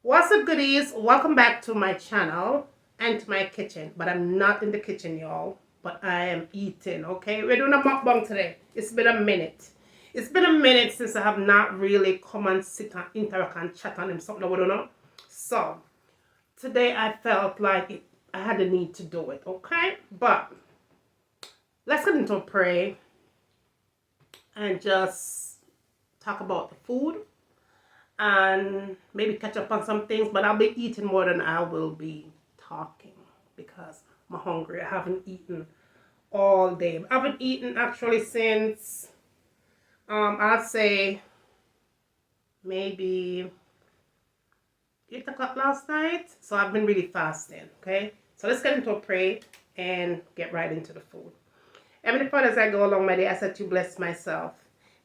What's up, goodies? Welcome back to my channel and to my kitchen. But I'm not in the kitchen, y'all. But I am eating, okay? We're doing a mukbang today. It's been a minute. It's been a minute since I have not really come and sit and interact and chat on him something I don't know. So, today I felt like I had the need to do it, okay? But, let's get into a pray and just talk about the food and maybe catch up on some things, but I'll be eating more than I will be talking because I'm hungry. I haven't eaten all day. I haven't eaten actually since I'd say maybe 8 o'clock last night. So I've been really fasting. Okay, so let's get into a pray and get right into the food. Heavenly Father, as I go along my day, I said to bless myself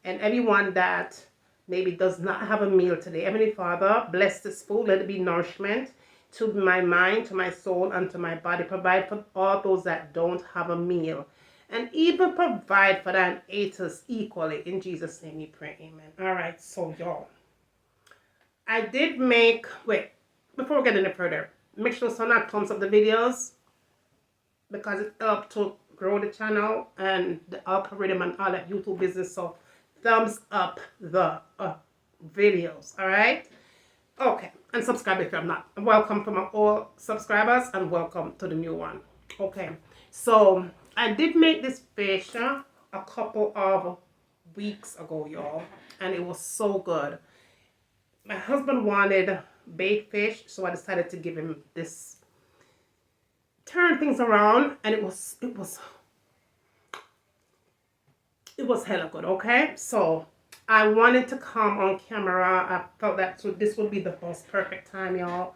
and everyone that maybe does not have a meal today. Heavenly Father, bless this food. Let it be nourishment to my mind, to my soul, and to my body. Provide for all those that don't have a meal. And even provide for the eaters equally. In Jesus' name we pray. Amen. All right, so y'all. I did make, wait, before we get any further, make sure someone thumbs up the videos because it helps to grow the channel and the algorithm and all that YouTube business. So thumbs up the videos. All right. Okay. And subscribe if you're not. Welcome from all subscribers and welcome to the new one. Okay. So I did make this fish a couple of weeks ago, y'all, and it was so good. My husband wanted baked fish, so I decided to give him this. Turn things around, and it was hella good. Okay, so I wanted to come on camera. I felt that this would be the most perfect time, y'all,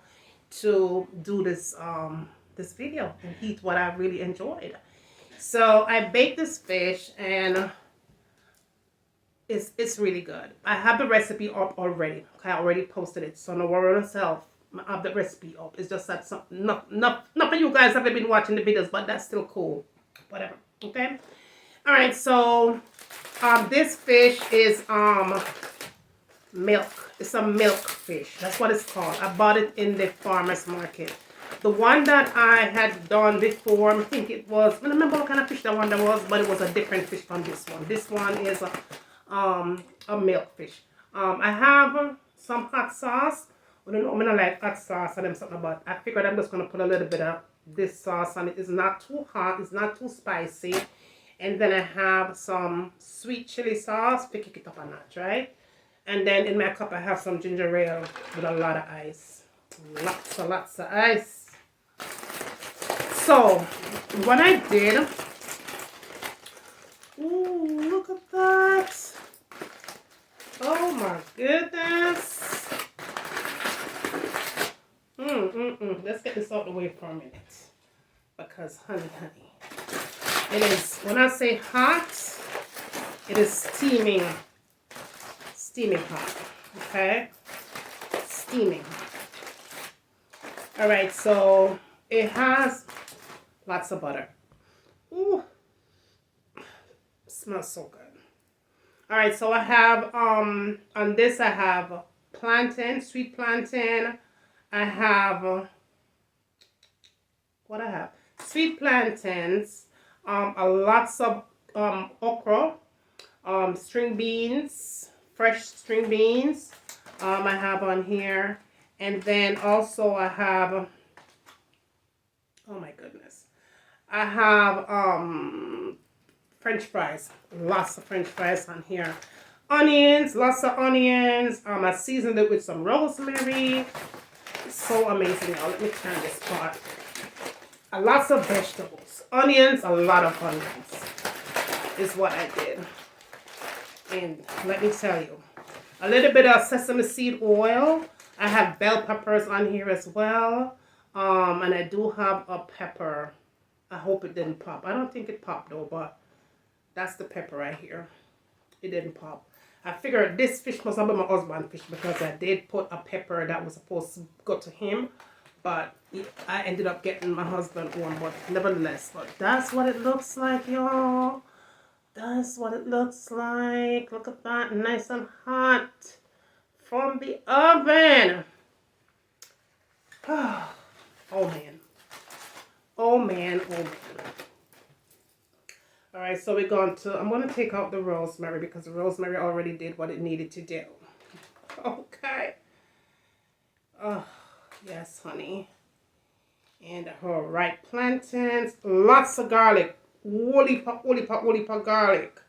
to do this this video and eat what I really enjoyed. So I baked this fish and it's really good. I have the recipe up already. Okay, I already posted it, so no worry on yourself. I have the recipe up. It's just that some not for you guys haven't been watching the videos, but that's still cool. Whatever. Okay. All right. So this fish is milk. It's a milk fish. That's what it's called. I bought it in the farmer's market. The one that I had done before, I think it was, I don't remember what kind of fish that one that was, but it was a different fish from this one. This one is a milk fish. I have some hot sauce. I don't know, I'm gonna like hot sauce and them something, but I figured I'm just gonna put a little bit of this sauce on it. It's not too hot, it's not too spicy. And then I have some sweet chili sauce to kick it up a notch, right? And then in my cup I have some ginger ale with a lot of ice. Lots of ice. So what I did, ooh, look at that. Oh my goodness. Let's get this out of the way for a minute. Because honey. It is, when I say hot, it is steaming hot, okay? Steaming. All right, so it has lots of butter. Ooh, smells so good. All right, so I have, on this I have plantain, sweet plantain. I have, what I have? Sweet plantains, lots of okra, string beans, fresh string beans. I have on here, and then also I have, oh my goodness, I have French fries, lots of French fries on here. Onions, lots of onions. I seasoned it with some rosemary. It's so amazing, y'all. Let me turn this part. Lots of vegetables. Onions, a lot of onions is what I did. And let me tell you, a little bit of sesame seed oil. I have bell peppers on here as well. And I do have a pepper. I hope it didn't pop. I don't think it popped though, but that's the pepper right here. It didn't pop. I figured this fish must have been my husband's fish because I did put a pepper that was supposed to go to him. But I ended up getting my husband one, but nevertheless. But that's what it looks like, y'all. That's what it looks like. Look at that, nice and hot from the oven. Oh man. Oh man, oh man. Alright, so I'm going to take out the rosemary because the rosemary already did what it needed to do. Okay. Oh, yes, honey. And alright, plantains. Lots of garlic. Woolly garlic.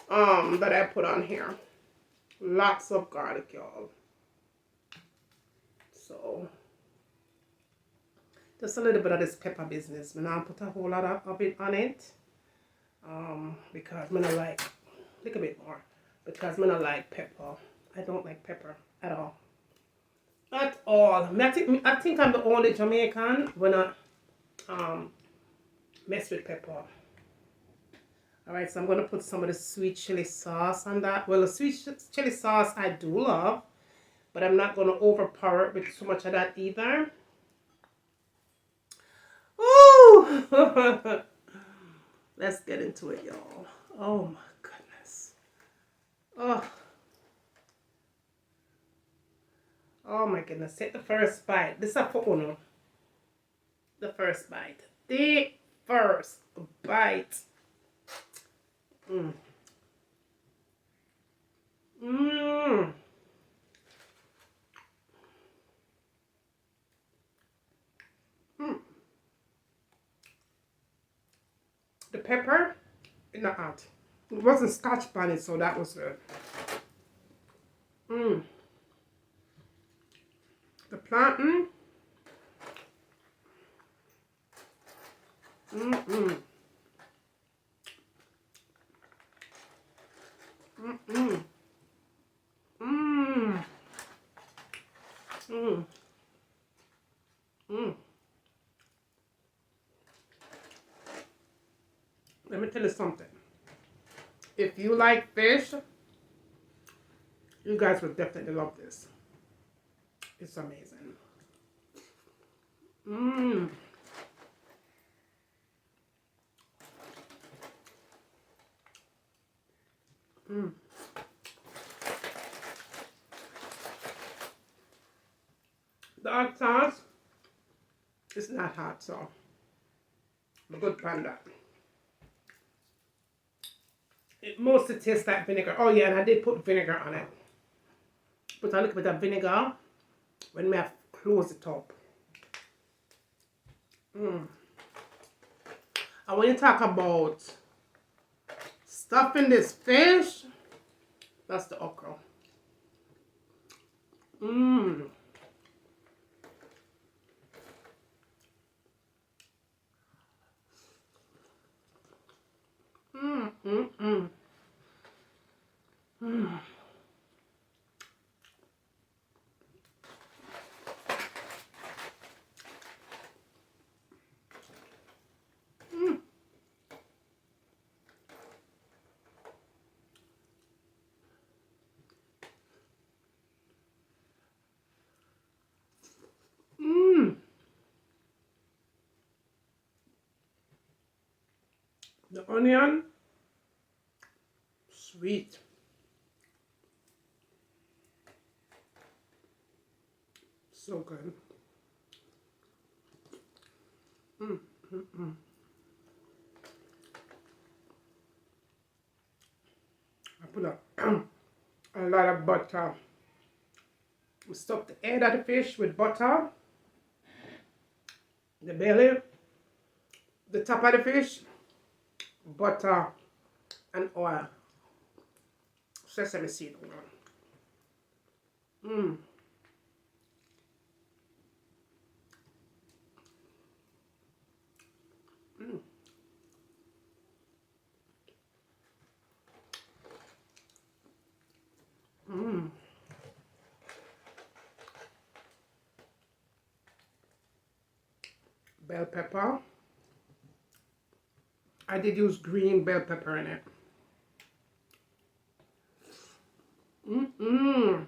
That I put on here. Lots of garlic, y'all. So, just a little bit of this pepper business. I'm not put a whole lot of it on it. Because I'm gonna like a little bit more. Because I'm gonna like pepper. I don't like pepper at all. At all. I think I'm the only Jamaican when I mess with pepper. Alright, so I'm gonna put some of the sweet chili sauce on that. Well, the sweet chili sauce I do love, but I'm not gonna overpower it with too much of that either. Ooh! Let's get into it, y'all. Oh my goodness. Oh my goodness. Take the first bite. This is for Uno. The first bite. The first bite. Mmm. Mmm. Mmm. The pepper is not out. It wasn't scotch bonnet, so that was good. Mmm. The plantain. Mmm. Mmm. Mmm. Mmm. Mmm. Let me tell you something. If you like fish, you guys will definitely love this. It's amazing. Mmm. Mmm. The hot sauce is not hot, so I'm good on that. It mostly tastes like vinegar. Oh yeah, and I did put vinegar on it. Put a little bit of vinegar when I close it up. And when you talk about stuffing this fish, that's the okra. Mmm. Mmm. Mmm. Mmm. Mmm. Mmm. The onion, sweet. So good. Mmm. Mmm. Mmm. I put a lot of butter. We stuff the head of the fish with butter, the belly, the top of the fish, butter, and oil. Sesame seed oil. Mmm. Mmm. Mmm. Bell pepper. I did use green bell pepper in it. Mmm.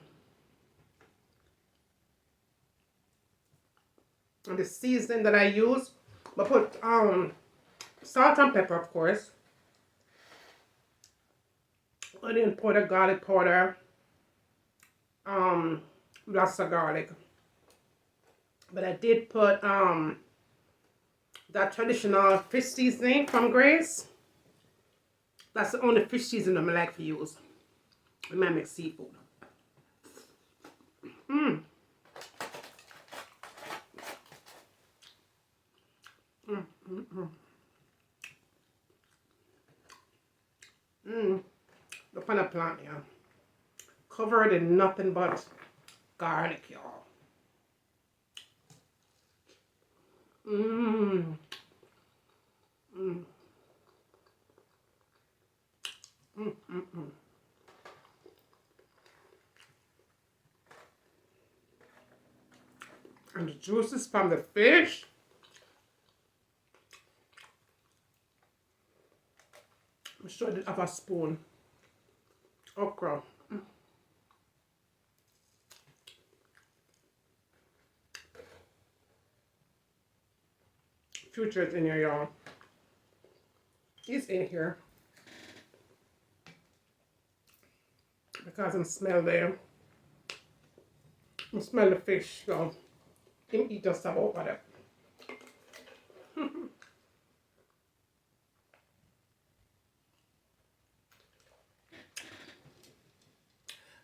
And the seasoning that I use, I put salt and pepper, of course. Onion powder, garlic powder, lots of garlic. But I did put that traditional fish seasoning from Grace. That's the only fish seasoning I like to use when I make seafood. Mmm. Mmm. Mmm. Mmm. The pineapple plant, yeah. Covered in nothing but garlic, y'all. Mmm. Mmm. Mmm. Mmm. And the juices from the fish. I'm sure I did have a spoon. Okra. Future is in here, y'all. He's in here. Because I smell there. I smell the fish, so him eat just about that.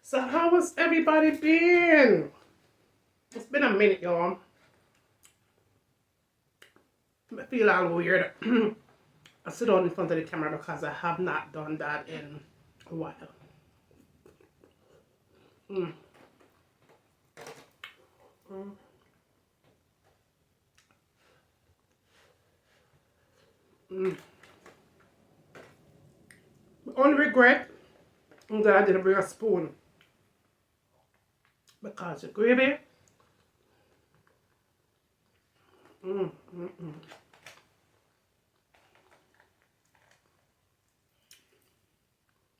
So how has everybody been? It's been a minute, y'all. I feel all weird. I sit down in front of the camera because I have not done that in a while. Mm. Mm. Mm. The only regret is that I didn't bring a spoon because the gravy. Mm. Mm. Mm.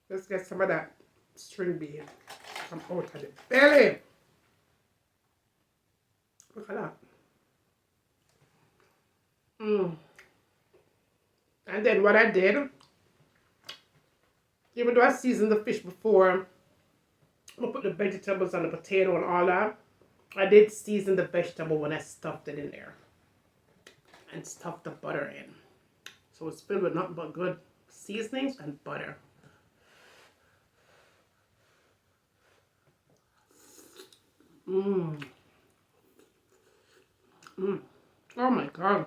Let's get some of that string bean come out of the belly. Look at that. Mm. And then what I did, even though I seasoned the fish before, I put the vegetables and the potato and all that, I did season the vegetable when I stuffed it in there. And stuffed the butter in. So it's filled with nothing but good seasonings and butter. Mmm. Mmm. Oh my god.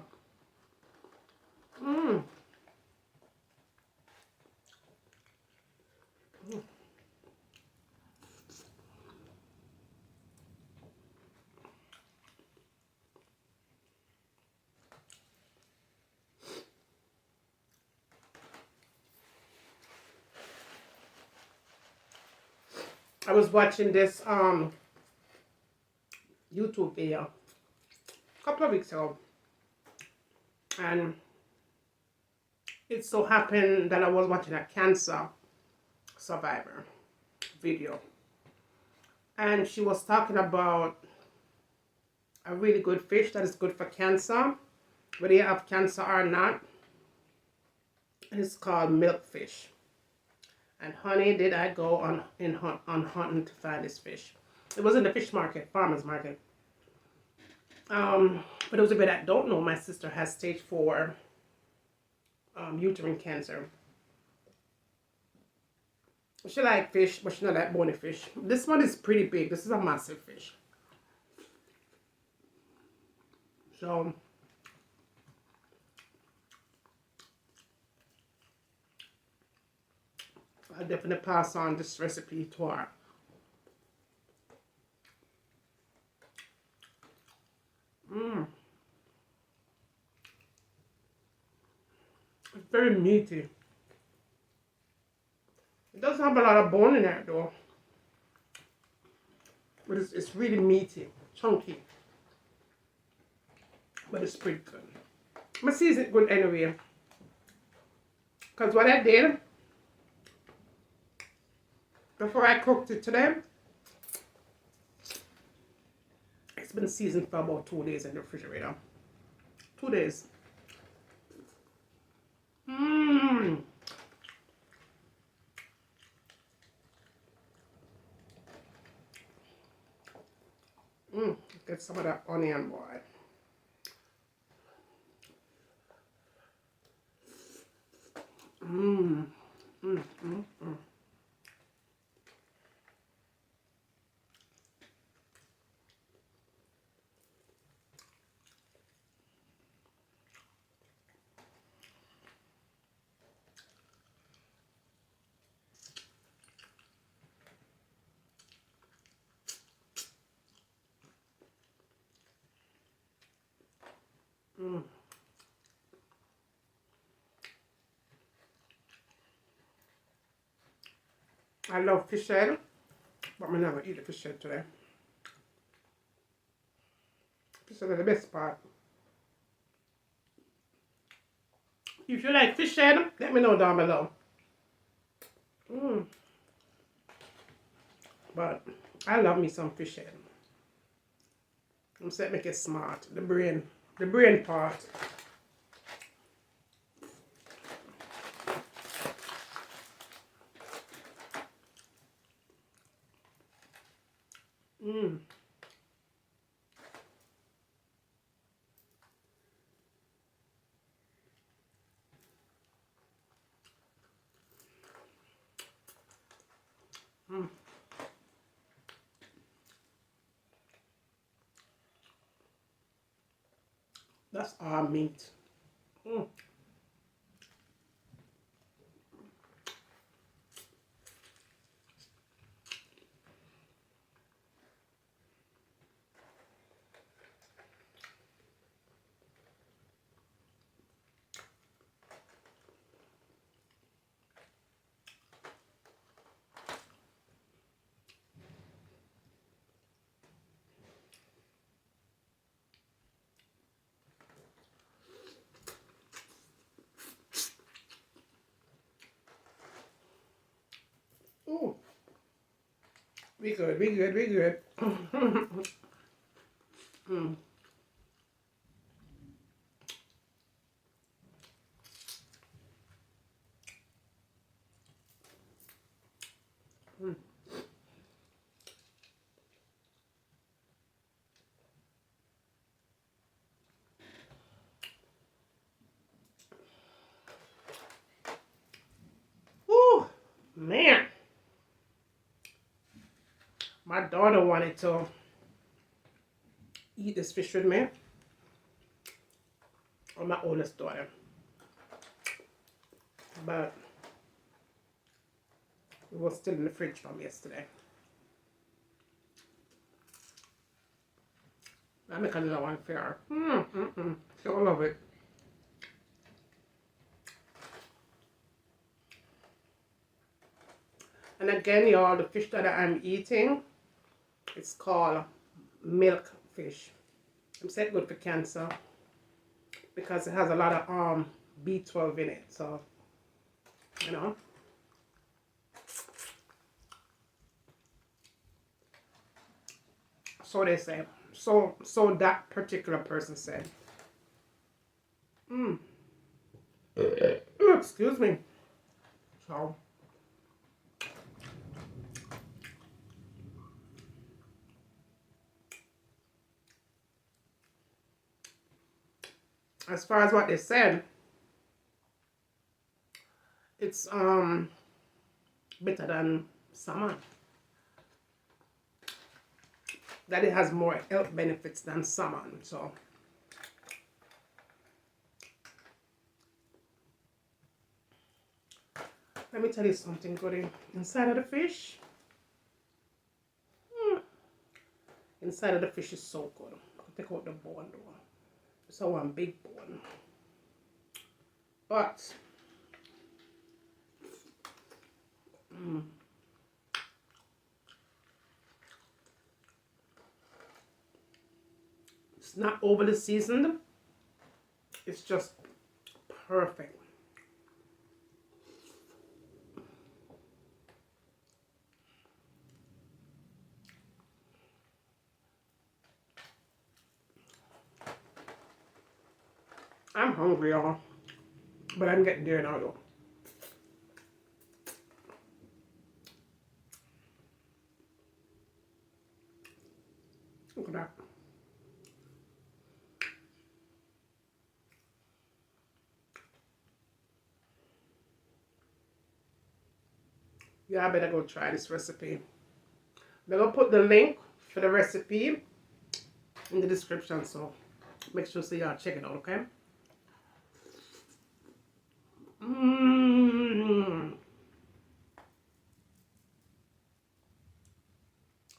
Mmm. I was watching this YouTube video a couple of weeks ago, and it so happened that I was watching a cancer survivor video, and she was talking about a really good fish that is good for cancer, whether you have cancer or not. It's called milkfish. And honey, did I go on hunting to find this fish. It was in the fish market, farmer's market. But those of you that don't know, my sister has stage 4 uterine cancer. She like fish, but she not like bony fish. This one is pretty big. This is a massive fish. So I'll definitely pass on this recipe to her. Mmm. It's very meaty. It doesn't have a lot of bone in it though. But it's really meaty, chunky. But it's pretty good. I'm gonna season it good anyway. Because what I did, before I cooked it today, it's been seasoned for about 2 days in the refrigerator. 2 days. Mmm. Mmm. with some of that onion, boy. Mmm. Mmm. Mmm. Mmm. Mm. I love fish head, but I'm never eat the fish head today. Fish head is the best part. If you like fish head, let me know down below. Mm. But I love me some fish head. I'm saying make it smart. The brain part. Mm. Mm. That's our meat. Mm. Ooh. We good, we good, we good. Mm. Mm. Ooh, man. My daughter wanted to eat this fish with me. Or my oldest daughter. But it was still in the fridge from yesterday. I make another one for her. She'll love it. And again, y'all, the fish that I'm eating, it's called milk fish. I'm saying good for cancer because it has a lot of B12 in it. So, you know. So they say. So that particular person said. Excuse me. So as far as what they said, it's better than salmon. That it has more health benefits than salmon. So let me tell you something, goodie. Inside of the fish, inside of the fish is so good. Take out the bone though. It's a one big bone. But it's not overly seasoned. It's just perfect. I'm hungry, y'all. But I'm getting there now, though. Look at that. Yeah, I better go try this recipe. I'm gonna put the link for the recipe in the description, so make sure so y'all check it out, okay? Mmm.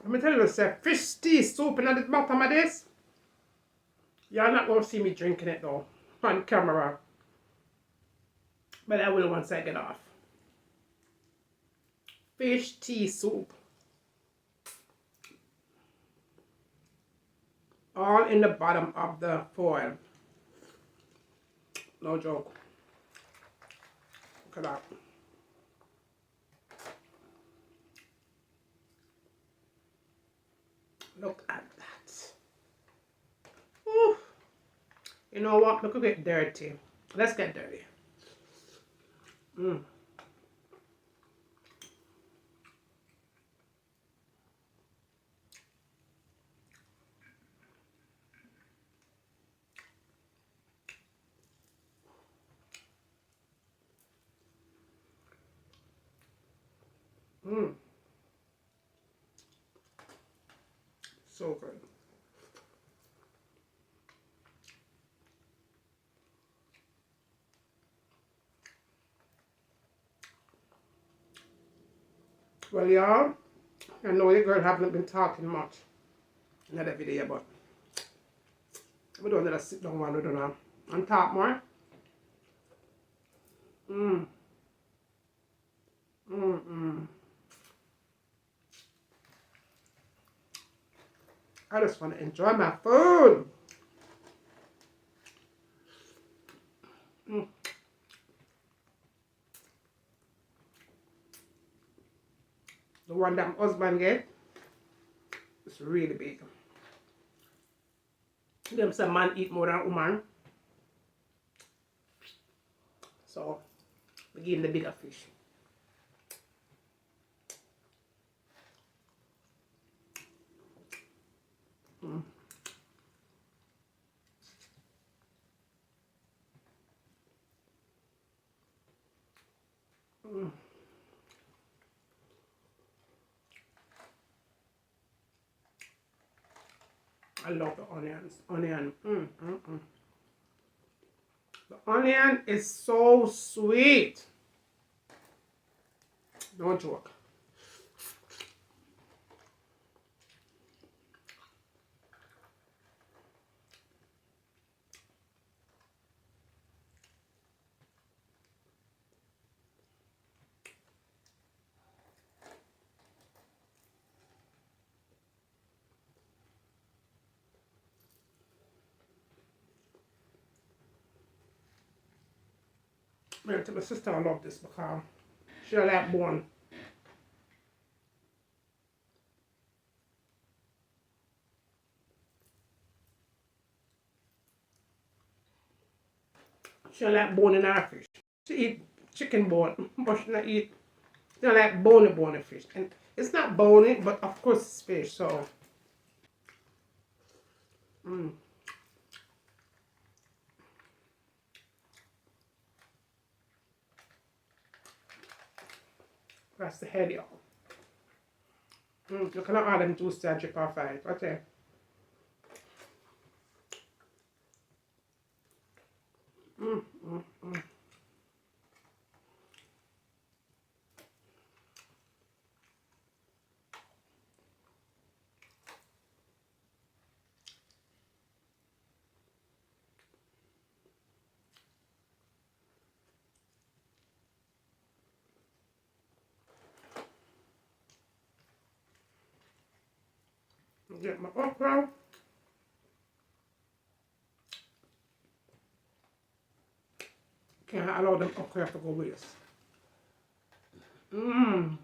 Let me tell you, say fish tea soup in the bottom of this. Y'all not gonna see me drinking it though on camera, but I will once I get off. Fish tea soup, all in the bottom of the foil. No joke. Look at that. Look at that. Ooh. You know what? Look a bit dirty. Let's get dirty. Mmm. Mmm. So good. Well, y'all, I know your girl haven't been talking much in that video, but we don't let us sit down one, we don't know. And talk more. Mmm. Mmm. Mmm. I just want to enjoy my food. Mm. The one that my husband get, it's really big. Them say man eat more than woman. So we give him the bigger fish. Mm. Mm. I love the onions. Onion. Mm, mm, mm. The onion is so sweet. No joke. Man, to my sister, I love this because she like bone. She like bone in her fish. She eat chicken bone, but she not eat. She don't like bony fish. And it's not bony, but of course it's fish. So, mm, that's the head, y'all. Mm, you cannot add them juice to drip off it. Okay. Mm, mm, mm. Get my okra. Can't allow them okra to go waste. Mmm.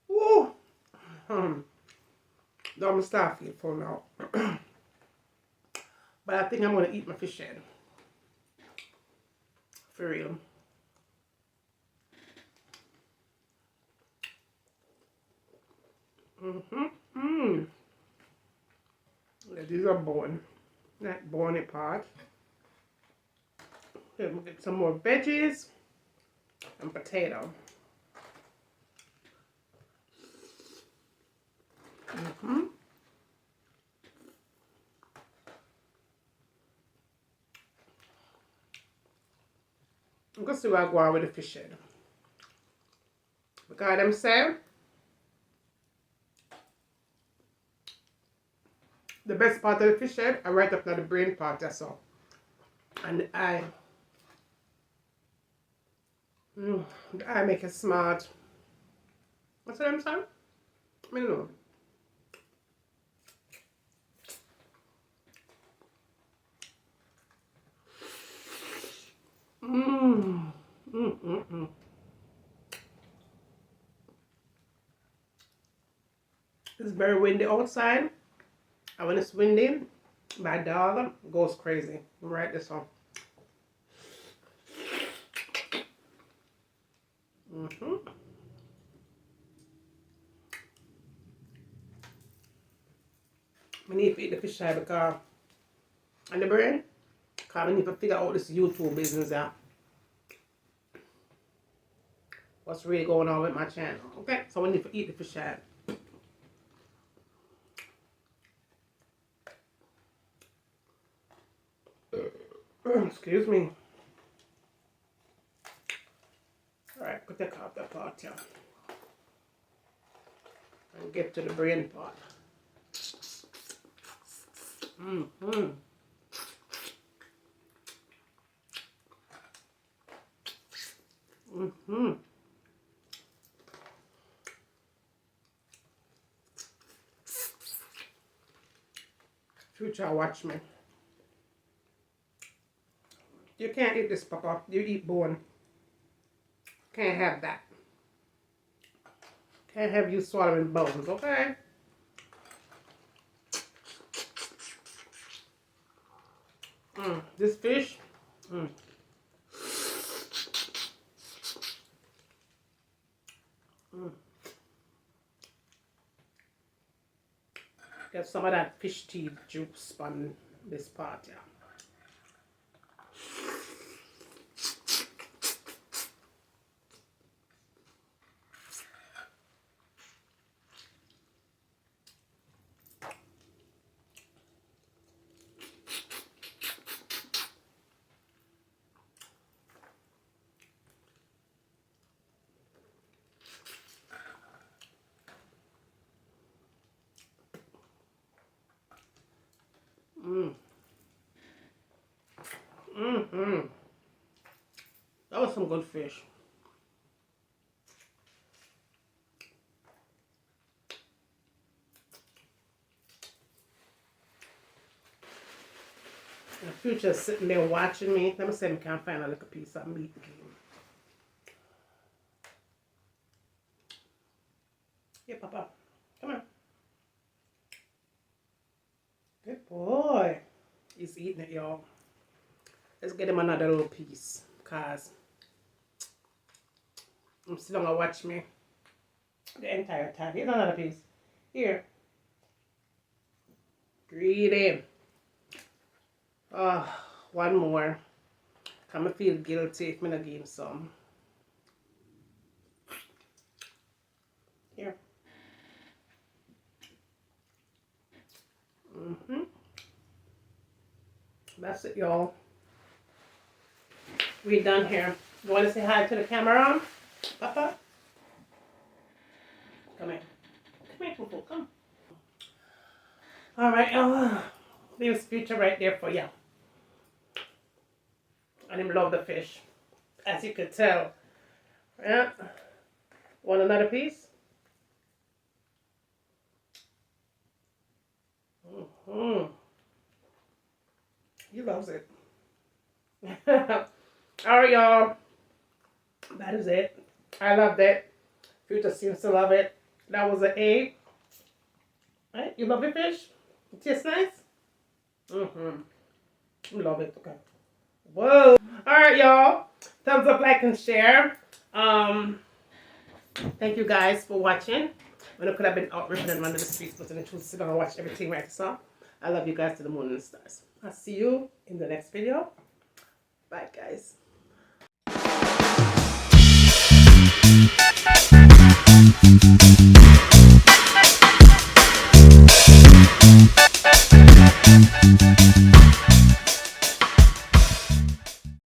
Woo. I'm starving for now. But I think I'm going to eat my fish head. For real. Mm-hmm. Mmm. These are bone, not bony part. Here, we'll get some more veggies and potato. I'm going to see what I go on with the fish head. Because them say the best part of the fish head are right up to the brain part, that's all. And the eye. The eye make it smart. What's what I'm saying? I don't know. It's very windy outside. And when it's windy, my dog goes crazy. Right this one. I need to eat the fish eye because and the brain. Because I need to figure out this YouTube business out. What's really going on with my channel. Okay, so we need to eat the fish eye. Excuse me. Alright, put that out that part here. And get to the brain part. Future, watch me. You can't eat this, Papa. You eat bone. Can't have that. Can't have you swallowing bones, okay? This fish. Get some of that fish teeth juice on this part, yeah. That was some good fish. The Future's sitting there watching me. Let me see if I can find a little piece of meat. Yeah, Papa. Come on. Good boy. He's eating it, y'all. Let's get him another little piece. Because I'm still gonna watch me the entire time. Here's another piece. Here. Greedy. Oh, one more. I'm gonna feel guilty if I'm not give him some. Here. That's it, y'all. We're done here. You want to say hi to the camera, Papa? Come here. Come here, Fufu. Come. All right. There's Future right there for you. And him love the fish, as you could tell. Yeah. Want another piece? He loves it. Alright, y'all. That is it. I loved it. Future seems to love it. That was an 8. Right? You love the fish? It tastes nice? You love it. Okay. Whoa. Alright, y'all. Thumbs up, like, and share. Thank you guys for watching. When I could have been out ripping and running the streets, but I chose to sit down and watch everything right now. I love you guys to the moon and the stars. I'll see you in the next video. Bye, guys.